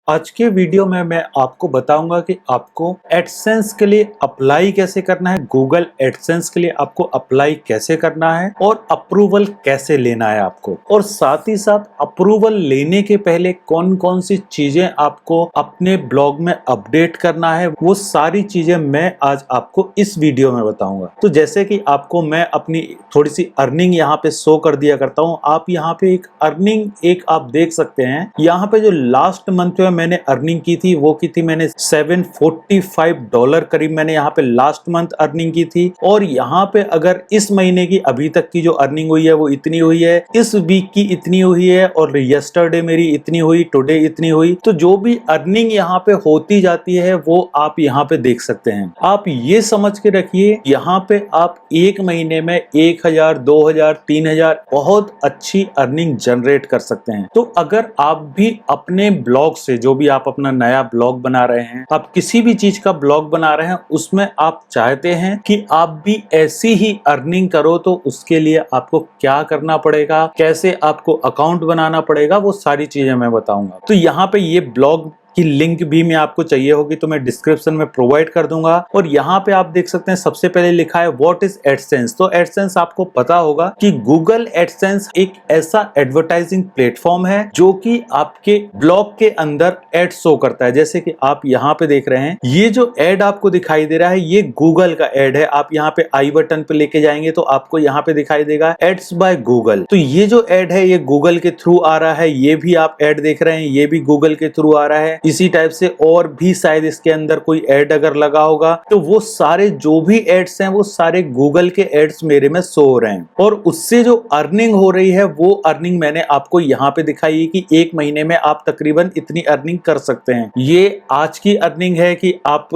आज के वीडियो में मैं आपको बताऊंगा कि आपको एडसेंस के लिए अप्लाई कैसे करना है, गूगल एडसेंस के लिए आपको अप्लाई कैसे करना है और अप्रूवल कैसे लेना है आपको, और साथ ही साथ अप्रूवल लेने के पहले कौन कौन सी चीजें आपको अपने ब्लॉग में अपडेट करना है, वो सारी चीजें मैं आज आपको इस वीडियो में बताऊंगा। तो जैसे कि आपको मैं अपनी थोड़ी सी अर्निंग यहाँ पे शो कर दिया करता हूँ। आप यहाँ पे एक अर्निंग आप देख सकते हैं। यहाँ पे जो लास्ट मंथ में मैंने अर्निंग की थी वो की थी मैंने $745 करीब मैंने यहाँ पे लास्ट मंथ अर्निंग की थी। और यहाँ पे अगर इस महीने की अभी तक की जो अर्निंग हुई है वो इतनी हुई है, इस वीक की इतनी हुई है, और यस्टरडे मेरी इतनी हुई, टुडे इतनी हुई। तो जो भी अर्निंग यहाँ पे होती जाती है वो आप यहाँ पे देख सकते हैं। आप ये समझ के रखिए, यहाँ पे आप एक महीने में 1000, 2000, 3000 बहुत अच्छी अर्निंग जनरेट कर सकते हैं। तो अगर आप भी अपने ब्लॉग से, जो भी आप अपना नया ब्लॉग बना रहे हैं, आप किसी भी चीज का ब्लॉग बना रहे हैं, उसमें आप चाहते हैं कि आप भी ऐसी ही अर्निंग करो, तो उसके लिए आपको क्या करना पड़ेगा, कैसे आपको अकाउंट बनाना पड़ेगा, वो सारी चीजें मैं बताऊंगा। तो यहाँ पे ये ब्लॉग की लिंक भी मैं आपको चाहिए होगी तो मैं डिस्क्रिप्शन में प्रोवाइड कर दूंगा। और यहाँ पे आप देख सकते हैं सबसे पहले लिखा है व्हाट इज एडसेंस। तो एडसेंस आपको पता होगा कि गूगल एडसेंस एक ऐसा एडवर्टाइजिंग प्लेटफॉर्म है जो कि आपके ब्लॉग के अंदर एड शो करता है। जैसे कि आप यहाँ पे देख रहे हैं, ये जो एड आपको दिखाई दे रहा है ये गूगल का एड है। आप यहाँ पे आई बटन पे लेके जाएंगे तो आपको यहाँ पे दिखाई देगा एड्स बाय गूगल। तो ये जो एड है ये गूगल के थ्रू आ रहा है। ये भी आप एड देख रहे हैं, ये भी गूगल के थ्रू आ रहा है। इसी टाइप से और भी शायद इसके अंदर कोई एड अगर लगा होगा तो वो सारे जो भी एड्स हैं वो सारे गूगल के एड्स मेरे में शो हो रहे हैं। और उससे जो अर्निंग हो रही है वो अर्निंग मैंने आपको यहाँ पे दिखाई है कि एक महीने में आप तकरीबन इतनी अर्निंग कर सकते हैं। ये आज की अर्निंग है कि आप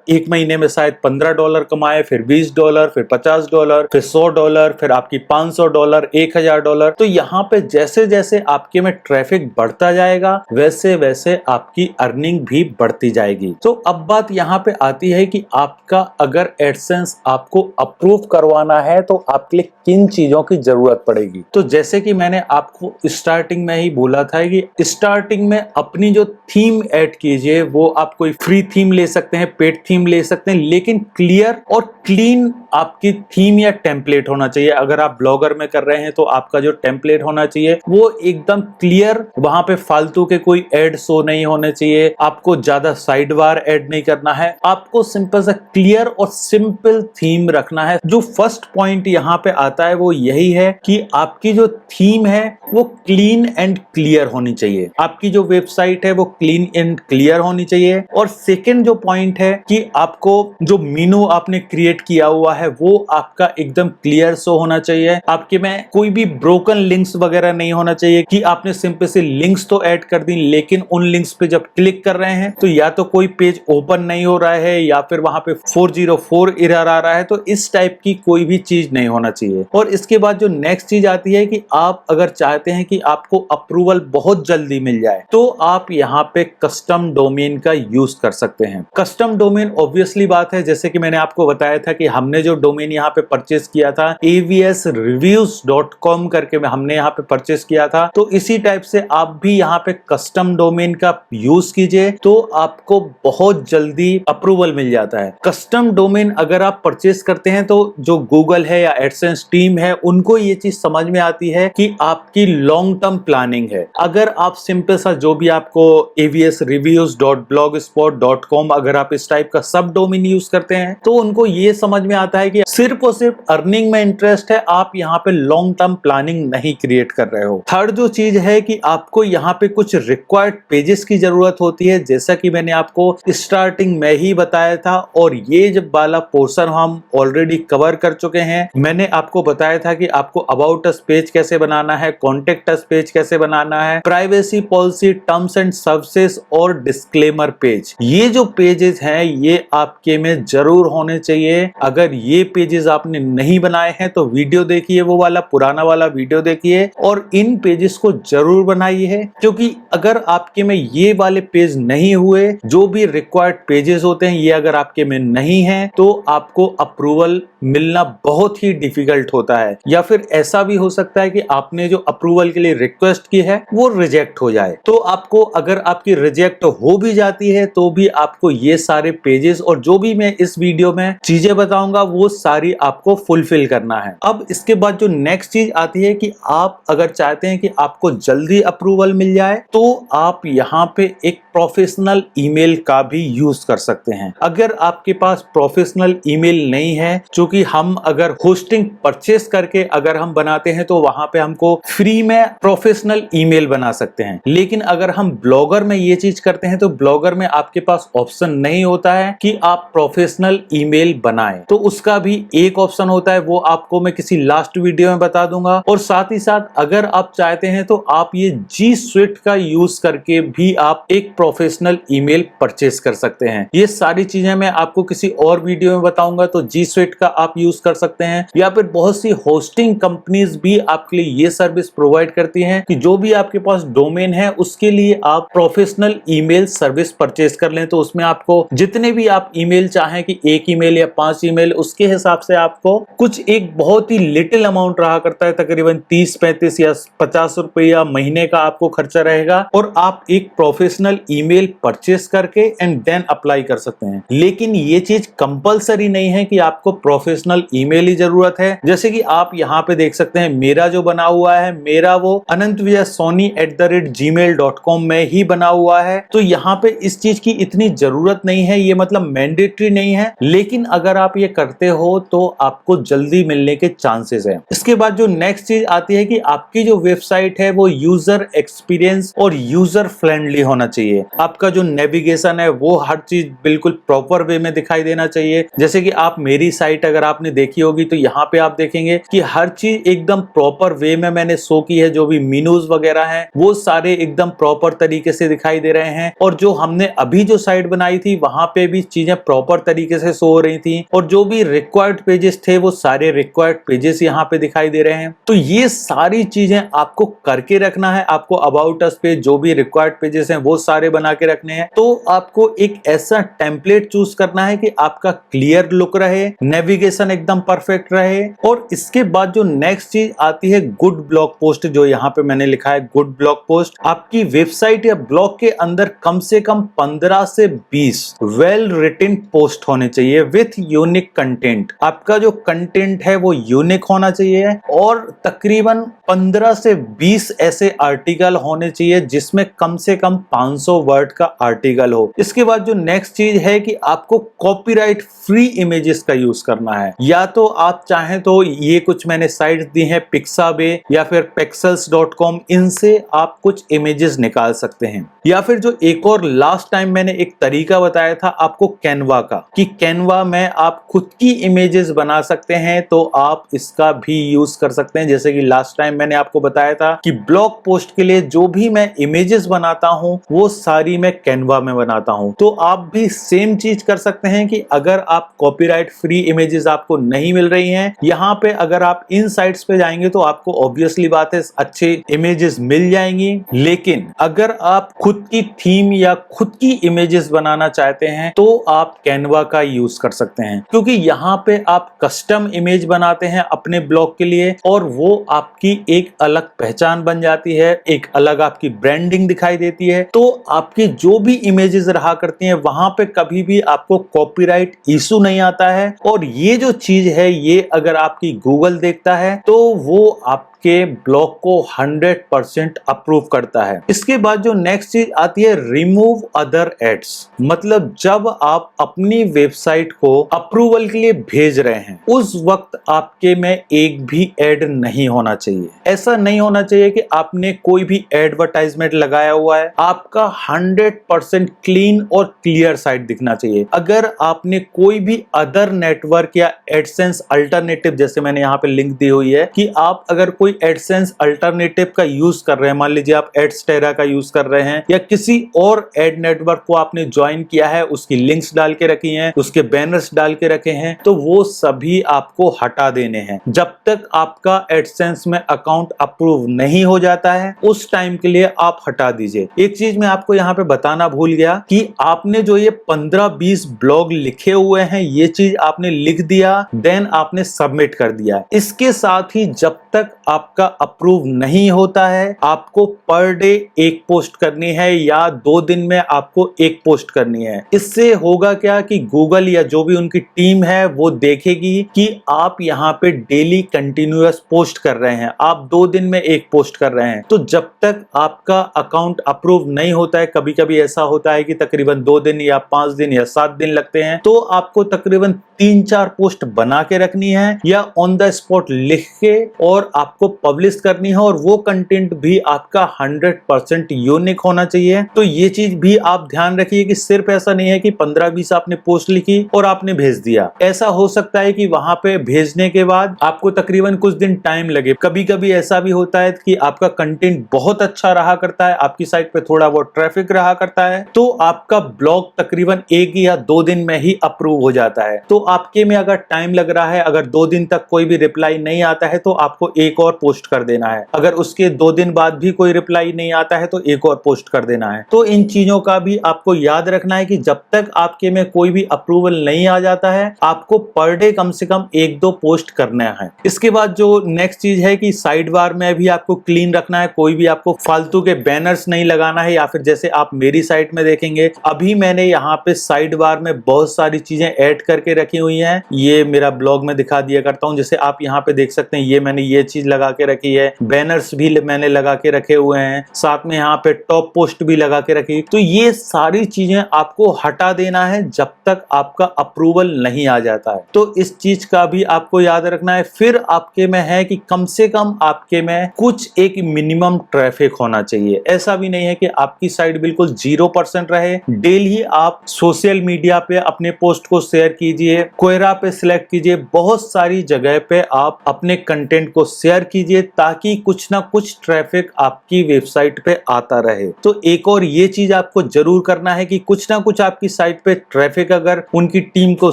एक महीने में शायद $15 कमाए, फिर $20, फिर $50, फिर $100, फिर आपकी $500, $1000। तो यहाँ पे जैसे जैसे आपके में ट्रैफिक बढ़ता जाएगा वैसे वैसे आपकी अर्निंग भी बढ़ती जाएगी। तो अब बात यहाँ पे आती है कि आपका अगर एडसेंस आपको अप्रूव करवाना है तो आपके लिए किन चीजों की जरूरत पड़ेगी। तो जैसे कि मैंने आपको स्टार्टिंग में ही बोला था कि स्टार्टिंग में अपनी जो थीम ऐड कीजिए, वो आप कोई फ्री थीम ले सकते हैं, पेड थीम ले सकते हैं, लेकिन क्लियर और क्लीन आपकी थीम या टेम्पलेट होना चाहिए। अगर आप ब्लॉगर में कर रहे हैं तो आपका जो टेम्पलेट होना चाहिए वो एकदम क्लियर, वहां पे फालतू के कोई एड शो नहीं होने चाहिए। आपको ज्यादा साइड बार ऐड नहीं करना है, आपको सिंपल सा क्लियर और सिंपल थीम रखना है। जो फर्स्ट पॉइंट यहाँ पे आता है वो यही है कि आपकी जो थीम है वो क्लीन एंड क्लियर होनी चाहिए। आपकी जो वेबसाइट है वो क्लीन एंड क्लियर होनी चाहिए। और सेकंड जो पॉइंट है कि आपको जो मेनू आपने क्रिएट किया हुआ है वो आपका एकदम क्लियर शो होना चाहिए। आपके में कोई भी ब्रोकन लिंक्स वगैरह नहीं होना चाहिए कि आपने सिंपल से लिंक्स तो ऐड कर दी लेकिन उन लिंक्स पे जब क्लिक कर रहे हैं तो या तो कोई पेज ओपन नहीं हो रहा है या फिर वहां पे 404 एरर आ रहा है। तो इस टाइप की कोई भी चीज नहीं होना चाहिए। और इसके बाद जो नेक्स्ट चीज आती है कि आप अगर चाहते हैं कि आपको अप्रूवल बहुत जल्दी मिल जाए तो आप यहाँ पे कस्टम डोमेन का यूज कर सकते हैं। कस्टम डोमेन ऑब्वियसली बात है, जैसे कि मैंने आपको बताया था कि हमने जो डोमेन यहाँ पे परचेस किया था avsreviews.com करके हमने यहाँ पे परचेस किया था। तो इसी टाइप से आप भी यहाँ पे कस्टम डोमेन का यूज कीजिए तो आपको बहुत जल्दी अप्रूवल मिल जाता है। कस्टम डोमेन अगर आप परचेस करते हैं तो जो गूगल है या एडसेंस टीम है उनको ये चीज समझ में आती है कि आपकी लॉन्ग टर्म प्लानिंग है। अगर आप सिंपल सा जो भी आपको avsreviews.blogspot.com अगर आप इस टाइप का सब डोमेन यूज करते हैं तो उनको ये समझ में आता है कि सिर्फ और सिर्फ अर्निंग में इंटरेस्ट है, आप यहाँ पे लॉन्ग टर्म प्लानिंग नहीं क्रिएट कर रहे हो। थर्ड जो चीज है कि आपको यहाँ पे कुछ रिक्वायर्ड पेजेस की जरूरत होती है, जैसा कि मैंने आपको स्टार्टिंग में ही बताया था। और ये जब वाला पोर्शन हम ऑलरेडी कवर कर चुके हैं। मैंने आपको बताया था कि आपको अबाउट अस पेज कैसे बनाना है, कॉन्टेक्ट अस पेज कैसे बनाना है, privacy policy, terms and services और डिस्क्लेमर पेज। ये जो पेजेस हैं ये आपके में जरूर होने चाहिए। अगर ये पेजेस आपने नहीं बनाए हैं तो वीडियो देखिए, वो वाला पुराना वाला वीडियो देखिए और इन पेजेस को जरूर बनाइए, क्योंकि अगर आपके में ये वाले पेज नहीं हुए, जो भी रिक्वायर्ड पेजेस होते हैं ये अगर आपके में नहीं है तो आपको अप्रूवल मिलना बहुत ही डिफिकल्ट होता है। या फिर ऐसा भी हो सकता है कि आपने जो अप्रूवल के लिए रिक्वेस्ट की है वो रिजेक्ट हो जाए। तो आपको अगर आपकी रिजेक्ट हो भी जाती है तो भी आपको ये सारे पेजेस और जो भी मैं इस वीडियो में चीजें बताऊंगा वो सारी आपको फुलफिल करना है। अब इसके बाद जो नेक्स्ट चीज आती है कि आप अगर चाहते हैं कि आपको जल्दी अप्रूवल मिल जाए तो आप यहाँ पे एक प्रोफेशनल ईमेल का भी यूज कर सकते हैं। अगर आपके पास प्रोफेशनल ईमेल नहीं है, क्योंकि हम अगर होस्टिंग परचेस करके अगर हम बनाते हैं तो वहां पे हमको फ्री में प्रोफेशनल ईमेल बना सकते हैं, लेकिन अगर हम ब्लॉगर में ये चीज करते हैं तो ब्लॉगर में आपके पास ऑप्शन नहीं होता है कि आप प्रोफेशनल ईमेल बनाएं। तो उसका भी एक ऑप्शन होता है, वो आपको मैं किसी लास्ट वीडियो में बता दूंगा। और साथ ही साथ अगर आप चाहते हैं तो आप ये जी स्विफ्ट का यूज करके भी आप एक प्रोफेशनल ईमेल परचेस कर सकते हैं। ये सारी चीजें मैं आपको किसी और वीडियो में बताऊंगा। तो जी स्विफ्ट का आप यूज कर सकते हैं, या फिर बहुत सी होस्टिंग कंपनीज भी आपके लिए ये सर्विस प्रोवाइड करती हैं कि जो भी आपके पास डोमेन है उसके लिए आप प्रोफेशनल ईमेल सर्विस परचेस कर लें। तो उसमें आपको जितने भी आप ईमेल चाहें कि 1 ईमेल या 5 ईमेल, उसके हिसाब से आपको कुछ एक बहुत ही लिटिल अमाउंट रहा करता है, तकरीबन 30-35 या 50 रुपया महीने का आपको खर्चा रहेगा और आप एक प्रोफेशनल ईमेल परचेस करके एंड देन अप्लाई कर सकते हैं। लेकिन ये चीज कंपलसरी नहीं है कि आपको प्रोफेशनल ईमेल ही जरूरत है। जैसे कि आप यहाँ पे देख सकते हैं मेरा जो बना हुआ है, मेरा वो anantvijaysoni@gmail.com में ही बना हुआ है। तो यहाँ पे इस चीज की इतनी जरूरत नहीं है, ये मतलब मैंडेटरी नहीं है, लेकिन अगर आप ये करते हो तो आपको जल्दी मिलने के चांसेस है। इसके बाद जो नेक्स्ट चीज आती है कि आपकी जो वेबसाइट है वो यूजर एक्सपीरियंस और यूजर फ्रेंडली होना चाहिए। आपका जो नेविगेशन है वो हर चीज बिल्कुल प्रॉपर वे में दिखाई देना चाहिए। जैसे कि आप मेरी साइट अगर आपने देखी होगी तो यहाँ पे आप देखेंगे कि हर चीज एकदम प्रॉपर वे में मैंने शो की है। जो भी मेनूज वगैरह हैं वो सारे एकदम प्रॉपर तरीके से दिखाई दे रहे हैं, और जो हमने अभी जो साइट बनाई थी वहां पे भी चीजें प्रॉपर तरीके से शो हो रही थी, और जो भी रिक्वायर्ड पेजेस थे वो सारे रिक्वायर्ड पेजेस यहाँ पे दिखाई दे रहे हैं। तो ये सारी चीजें आपको करके रखना है। आपको अबाउट अस पे जो भी रिक्वायर्ड पेजेस हैं वो सारे बना के रखने हैं। तो आपको एक ऐसा टेम्पलेट चूज करना है कि आपका क्लियर लुक रहे, नेविगेशन एकदम परफेक्ट रहे। और इसके बाद जो नेक्स्ट चीज आती है गुड ब्लॉग पोस्ट, जो यहाँ पे मैंने लिखा है गुड ब्लॉग पोस्ट। आपकी वेबसाइट या ब्लॉग के अंदर कम से कम 15 से 20 वेल रिटन पोस्ट होने चाहिए विथ यूनिक कंटेंट। आपका जो कंटेंट है वो यूनिक होना चाहिए, और तकरीबन 15 से 20 ऐसे आर्टिकल होने चाहिए जिसमें कम से कम 500 वर्ड का आर्टिकल हो। इसके बाद जो नेक्स्ट चीज है कि आपको कॉपीराइट फ्री इमेजेस का यूज करना है। या तो आप चाहें तो ये कुछ मैंने साइट्स दी हैं पिक्साबे या फिर pexels.com, इनसे आप कुछ इमेजेस निकाल सकते हैं। या फिर जो एक और लास्ट टाइम मैंने एक तरीका बताया था आपको कैनवा का, कि कैनवा में आप खुद की इमेजेस बना सकते हैं, तो आप इसका भी यूज कर सकते हैं। जैसे कि लास्ट टाइम मैंने आपको बताया था कि ब्लॉग पोस्ट के लिए जो भी मैं इमेजेस बनाता हूं वो सारी मैं कैनवा में बनाता हूं। तो आप भी सेम चीज कर सकते हैं कि अगर आप कॉपीराइट फ्री इमेजेस आपको नहीं मिल रही हैं, यहाँ पे अगर आप इन साइट्स पे जाएंगे तो आपको ऑब्वियसली बात है अच्छे इमेजेस मिल जाएंगी। लेकिन अगर आप खुद की थीम या खुद की इमेजेस बनाना चाहते हैं तो आप कैनवा का यूज कर सकते हैं, क्योंकि यहाँ पे आप कस्टम इमेज बनाते हैं अपने ब्लॉग के लिए और वो आपकी एक अलग पहचान बन जाती है, एक अलग आपकी ब्रांडिंग दिखाई देती है। तो आपकी जो भी इमेजेस रहा करती हैं वहां पे कभी भी आपको कॉपीराइट इशू नहीं आता है। और ये जो चीज है ये अगर आपकी गूगल देखता है तो वो आपके ब्लॉग को 100% अप्रूव करता है। इसके बाद जो नेक्स्ट चीज आती है रिमूव अदर एड्स, मतलब जब आप अपनी वेबसाइट को अप्रूवल के लिए भेज रहे हैं उस वक्त आपके में एक भी एड नहीं होना चाहिए। ऐसा नहीं होना चाहिए कि आपने कोई भी एडवर्टाइजमेंट लगाया हुआ है, आपका 100% क्लीन और क्लियर साइट दिखना चाहिए। अगर आपने कोई भी अदर नेटवर्क या एडसेंस अल्टरनेटिव, जैसे मैंने यहाँ पे लिंक दी हुई है कि आप अगर कोई कोई एडसेंस अल्टरनेटिव का यूज कर रहे हैं, मान लीजिए आप एडस्टेरा का यूज कर रहे हैं या किसी और एड नेटवर्क को आपने ज्वाइन किया है, उसकी लिंक्स डाल के रखी हैं, उसके बैनर्स डाल के रखे हैं, तो वो सभी आपको हटा देने हैं। जब तक आपका एडसेंस में अकाउंट अप्रूव नहीं हो जाता है उस टाइम के लिए आप हटा दीजिए। एक चीज मैं आपको यहाँ पे बताना भूल गया कि आपने जो ये 15-20 ब्लॉग लिखे हुए हैं ये चीज आपने लिख दिया, देन आपने सबमिट कर दिया। इसके साथ ही जब तक आपका अप्रूव नहीं होता है आपको पर डे एक पोस्ट करनी है या 2 दिन में आपको एक पोस्ट करनी है। इससे होगा क्या कि गूगल या जो भी उनकी टीम है वो देखेगी कि आप यहाँ पे डेली कंटिन्यूअस पोस्ट कर रहे हैं, आप 2 दिन में एक पोस्ट कर रहे हैं। तो जब तक आपका अकाउंट अप्रूव नहीं होता है, कभी कभी ऐसा होता है कि तकरीबन 2 दिन या 5 दिन या 7 दिन लगते हैं, तो आपको तकरीबन 3-4 पोस्ट बना के रखनी है या ऑन द स्पॉट लिख के और आपको पब्लिश करनी है, और वो कंटेंट भी आपका 100% यूनिक होना चाहिए। तो ये चीज भी आप ध्यान रखिए कि सिर्फ ऐसा नहीं है कि 15-20 आपने पोस्ट लिखी और आपने भेज दिया। ऐसा हो सकता है कि वहां पे भेजने के बाद आपको तकरीबन कुछ दिन टाइम लगे। कभी कभी ऐसा भी होता है कि आपका कंटेंट बहुत अच्छा रहा करता है, आपकी साइट पे थोड़ा बहुत ट्रैफिक रहा करता है, तो आपका ब्लॉग तकरीबन 1 या 2 दिन में ही अप्रूव हो जाता है। तो आपके में अगर टाइम लग रहा है, अगर 2 दिन तक कोई भी रिप्लाई नहीं आता है तो आपको एक और पोस्ट कर देना है। अगर उसके 2 दिन बाद भी कोई रिप्लाई नहीं आता है तो एक और पोस्ट कर देना है। तो इन चीजों का भी आपको याद रखना है कि जब तक आपके में कोई भी अप्रूवल नहीं आ जाता है आपको पर डे कम से कम 1-2 पोस्ट करना है। इसके बाद जो नेक्स्ट चीज है कि साइड बार में भी आपको क्लीन रखना है, कोई भी आपको फालतू के बैनर्स नहीं लगाना है, या फिर जैसे आप मेरी साइट में देखेंगे अभी मैंने यहाँ पे साइड बार में बहुत सारी चीजें ऐड करके रखी हुई हैं। ये मेरा ब्लॉग में दिखा दिया करता हूँ, जैसे आप यहाँ पे देख सकते हैं ये मैंने ये चीज लगा के रखी है, बैनर्स भी मैंने लगा के रखे हुए हैं, साथ में यहाँ पे टॉप पोस्ट भी लगा के रखी। तो ये सारी चीजें आपको हटा देना है जब तक आपका अप्रूवल नहीं आ जाता है। तो इस चीज का भी आपको याद रखना है। फिर आपके में है कि कम से कम आपके में कुछ एक मिनिमम ट्रैफिक होना चाहिए। ऐसा भी नहीं है कि आपकी साइट बिल्कुल 0% रहे। डेली आप सोशल मीडिया पे अपने पोस्ट को शेयर कीजिए, कोयरा पे सिलेक्ट कीजिए, बहुत सारी जगह पे आप अपने कंटेंट को शेयर कीजिए ताकि कुछ ना कुछ ट्रैफिक आपकी वेबसाइट पे आता रहे। तो एक और ये चीज आपको जरूर करना है कि कुछ ना कुछ आपकी साइट पे ट्रैफिक अगर उनकी टीम को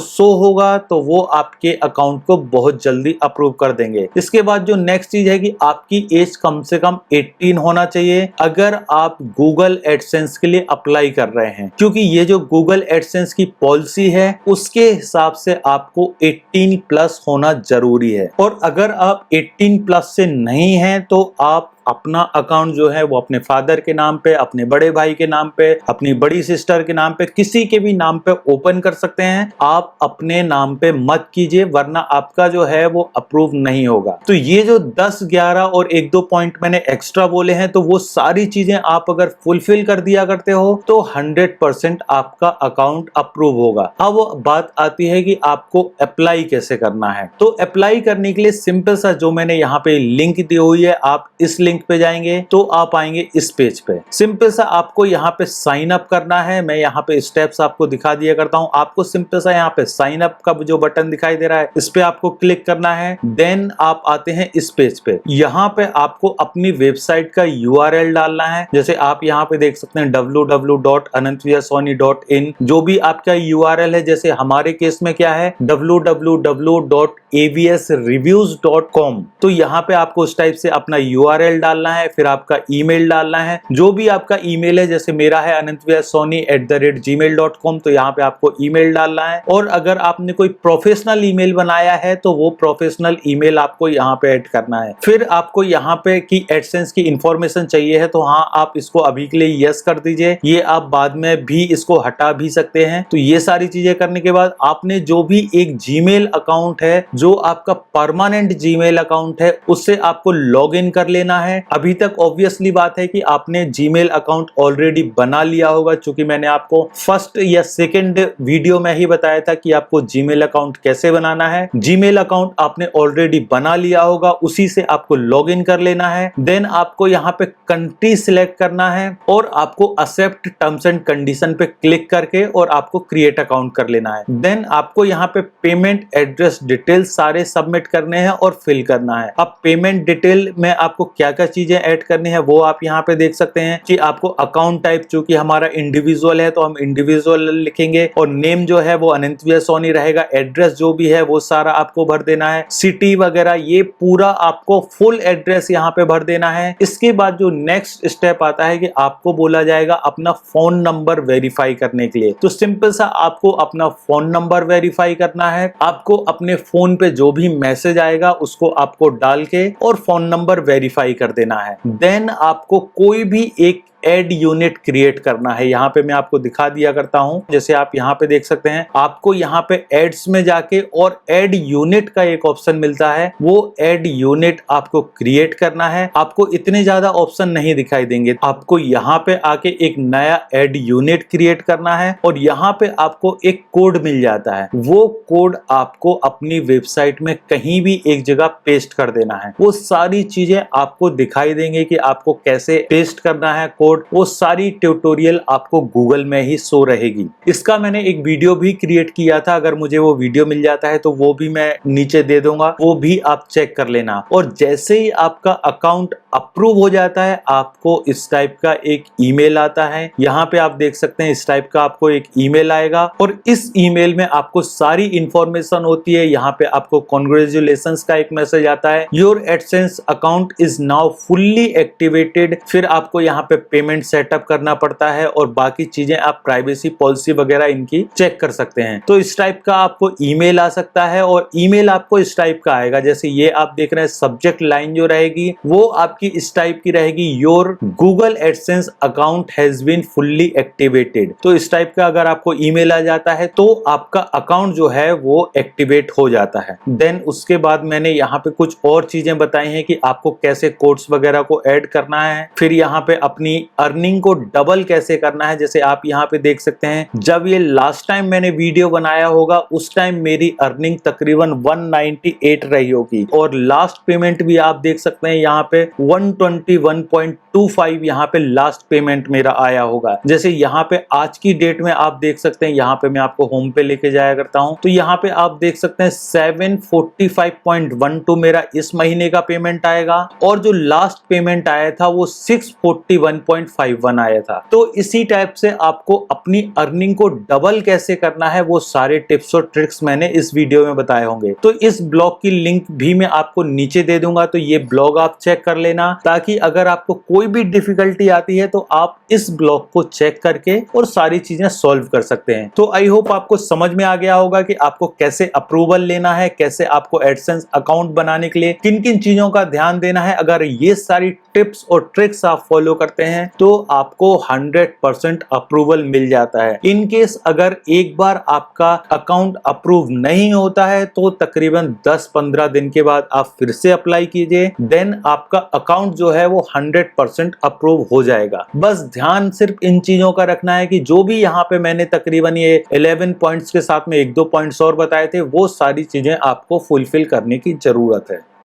शो होगा तो वो आपके अकाउंट को बहुत जल्दी अप्रूव कर देंगे। इसके बाद जो नेक्स्ट चीज है कि आपकी एज कम से कम 18 होना चाहिए अगर आप गूगल एडसेंस के लिए अप्लाई कर रहे हैं, क्योंकि ये जो गूगल एडसेंस की पॉलिसी है उसके हिसाब से आपको 18+ होना जरूरी है। और अगर आप 18+ से नहीं हैं तो आप अपना अकाउंट जो है वो अपने फादर के नाम पे, अपने बड़े भाई के नाम पे, अपनी बड़ी सिस्टर के नाम पे, किसी के भी नाम पे ओपन कर सकते हैं। आप अपने नाम पे मत कीजिए वरना आपका जो है वो अप्रूव नहीं होगा। तो ये जो 10, 11 और 1-2 पॉइंट मैंने एक्स्ट्रा बोले हैं तो वो सारी चीजें आप अगर फुलफिल कर दिया करते हो तो 100% आपका अकाउंट अप्रूव होगा। अब वो बात आती है कि आपको अप्लाई कैसे करना है। तो अप्लाई करने के लिए सिंपल सा जो मैंने यहाँ पे लिंक दी हुई है, आप इस लिंक पे जाएंगे तो आप आएंगे इस पेज पे। सिंपल सा आपको यहाँ पे साइन अप करना है। मैं यहाँ पे स्टेप्स आपको दिखा दिया करता हूँ। आपको सिंपल सा यहाँ पे साइन अप का जो बटन दिखाई दे रहा है इस पे आपको क्लिक करना है। देन आप आते हैं इस पेज पे। यहाँ पे आपको अपनी वेबसाइट का URL डालना है। जैसे आप यहाँ पे देख सकते हैं www.anantviasoni.in। जो भी आपका URL है, जैसे हमारे केस में क्या है www.avsreviews.com। तो यहाँ पे आपको उस टाइप से अपना URL डालना है, फिर आपका ईमेल डालना है। जो भी आपका ईमेल है, जैसे मेरा है anantviasoni@gmail.com, तो यहाँ पे आपको ईमेल डालना है। और अगर आपने कोई प्रोफेशनल ईमेल बनाया है तो वो प्रोफेशनल ईमेल आपको यहाँ पे ऐड करना है। फिर आपको यहाँ पे की एडसेंस की इंफॉर्मेशन चाहिए है तो हाँ, आप इसको अभी के लिए यस कर दीजिए। ये आप बाद में भी इसको हटा भी सकते हैं। तो ये सारी चीजें करने के बाद आपने जो भी एक जीमेल अकाउंट है जो आपका परमानेंट जीमेल अकाउंट है उससे आपको लॉग इन कर लेना है। है। अभी तक ऑब्वियसली बात है कि आपने जीमेल अकाउंट ऑलरेडी बना लिया होगा, क्योंकि मैंने आपको फर्स्ट या सेकंड वीडियो में ही बताया था कि आपको जीमेल अकाउंट कैसे बनाना है। जीमेल अकाउंट आपने ऑलरेडी बना लिया होगा, उसी से आपको लॉग इन कर लेना है। देन आपको यहाँ पे कंट्री सिलेक्ट करना है और आपको एक्सेप्ट टर्म्स एंड कंडीशन पे क्लिक करके और आपको क्रिएट अकाउंट कर लेना है। देन आपको यहाँ पे पेमेंट एड्रेस डिटेल सारे सबमिट करने हैं और फिल करना है। अब पेमेंट डिटेल में आपको क्या क्या चीजें ऐड करनी है वो आप यहाँ पे देख सकते हैं कि आपको अकाउंट टाइप, चूंकि हमारा इंडिविजुअल है तो हम इंडिविजुअल लिखेंगे और नेम जो है वो अनंतवीर सोनी रहेगा। एड्रेस जो भी है वो सारा आपको भर देना है, सिटी वगैरह ये पूरा आपको फुल एड्रेस यहाँ पे भर देना है। इसके बाद जो नेक्स्ट स्टेप आता है कि आपको बोला जाएगा अपना फोन नंबर वेरीफाई करने के लिए। तो सिंपल सा आपको अपना फोन नंबर वेरीफाई करना है। आपको अपने फोन पे जो भी मैसेज आएगा उसको आपको डाल के और फोन नंबर वेरीफाई कर देना है। देन आपको कोई भी एक एड यूनिट क्रिएट करना है। यहाँ पे मैं आपको दिखा दिया करता हूं, जैसे आप यहाँ पे देख सकते हैं, आपको यहाँ पे एड्स में जाके और एड यूनिट का एक ऑप्शन मिलता है, वो एड यूनिट आपको क्रिएट करना है। आपको इतने ज्यादा ऑप्शन नहीं दिखाई देंगे, आपको यहाँ पे आके एक नया एड यूनिट क्रिएट करना है और यहाँ पे आपको एक कोड मिल जाता है। वो कोड आपको अपनी वेबसाइट में कहीं भी एक जगह पेस्ट कर देना है। वो सारी चीजें आपको दिखाई देंगे कि आपको कैसे पेस्ट करना है कोड, वो सारी ट्यूटोरियल आपको गूगल में ही शो रहेगी। इसका मैंने एक वीडियो भी क्रिएट किया था, अगर मुझे वो वीडियो मिल जाता है तो वो भी मैं नीचे दे दूंगा, वो भी आप चेक कर लेना। और जैसे ही आपका अकाउंट अप्रूव हो जाता है आपको इस टाइप का एक ईमेल आता है। यहाँ पे आप देख सकते हैं इस टाइप का आपको एक ईमेल आएगा और इस ईमेल में आपको सारी इंफॉर्मेशन होती है। यहाँ पे आपको कांग्रेचुलेशंस का एक मैसेज आता है, your AdSense account is now fully activated. फिर आपको यहाँ पे पेमेंट सेटअप करना पड़ता है और बाकी चीजें आप प्राइवेसी पॉलिसी वगैरह इनकी चेक कर सकते हैं। तो इस टाइप का आपको ईमेल आ सकता है और ईमेल आपको इस टाइप का आएगा, जैसे ये आप देख रहे हैं सब्जेक्ट लाइन जो रहेगी वो आपकी इस टाइप की रहेगी, your Google AdSense account has been fully activated. तो इस टाइप का अगर आपको ईमेल आ जाता है तो आपका अकाउंट जो है वो एक्टिवेट हो जाता है। देन उसके बाद मैंने यहाँ पे कुछ और चीजें बताई हैं कि आपको कैसे कोड्स वगैरह को ऐड करना है, फिर यहाँ पे अपनी अर्निंग को डबल कैसे करना है। जैसे आप यहाँ पे देख सकते हैं, जब ये लास्ट टाइम मैंने वीडियो बनाया होगा उस टाइम मेरी अर्निंग तकरीबन 198 रही होगी और लास्ट पेमेंट भी आप देख सकते हैं यहाँ पे 121.25 यहाँ पे लास्ट पेमेंट मेरा आया होगा। जैसे यहाँ पे आज की डेट में आप देख सकते हैं, यहाँ पे मैं आपको होम पे लेके जाया करता हूँ, तो यहाँ पे आप देख सकते हैं 745.12 मेरा इस महीने का पेमेंट आएगा और जो लास्ट पेमेंट आया था वो 641.51 आया था। तो इसी टाइप से आपको अपनी अर्निंग को डबल कैसे करना है वो सारे टिप्स और ट्रिक्स मैंने इस वीडियो में बताए होंगे। तो इस ब्लॉग की लिंक भी मैं आपको नीचे दे दूंगा, तो ये ब्लॉग आप चेक कर लेना, ताकि अगर आपको कोई भी डिफिकल्टी आती है तो आप इस ब्लॉग को चेक करके और सारी चीजें सॉल्व कर सकते हैं। तो आई होप आपको समझ में आ गया होगा कि आपको कैसे अप्रूवल लेना है, कैसे आपको एडसेंस अकाउंट बनाने के लिए किन किन चीजों का ध्यान देना है। अगर ये सारी टिप्स और ट्रिक्स आप फॉलो करते हैं तो आपको 100% अप्रूवल मिल जाता है। इन केस अगर एक बार आपका अकाउंट अप्रूव नहीं होता है तो तकरीबन 10-15 दिन के बाद आप फिर से अप्लाई कीजिए, देन आपका अकाउंट जो है वो 100% अप्रूव हो जाएगा। बस ध्यान सिर्फ इन चीजों का रखना है कि जो भी यहाँ पे मैंने तकरीबन ये 11 पॉइंट्स के साथ में 1-2 पॉइंट्स और बताए थे वो सारी चीजें आपको फुलफिल करने की जरूरत है।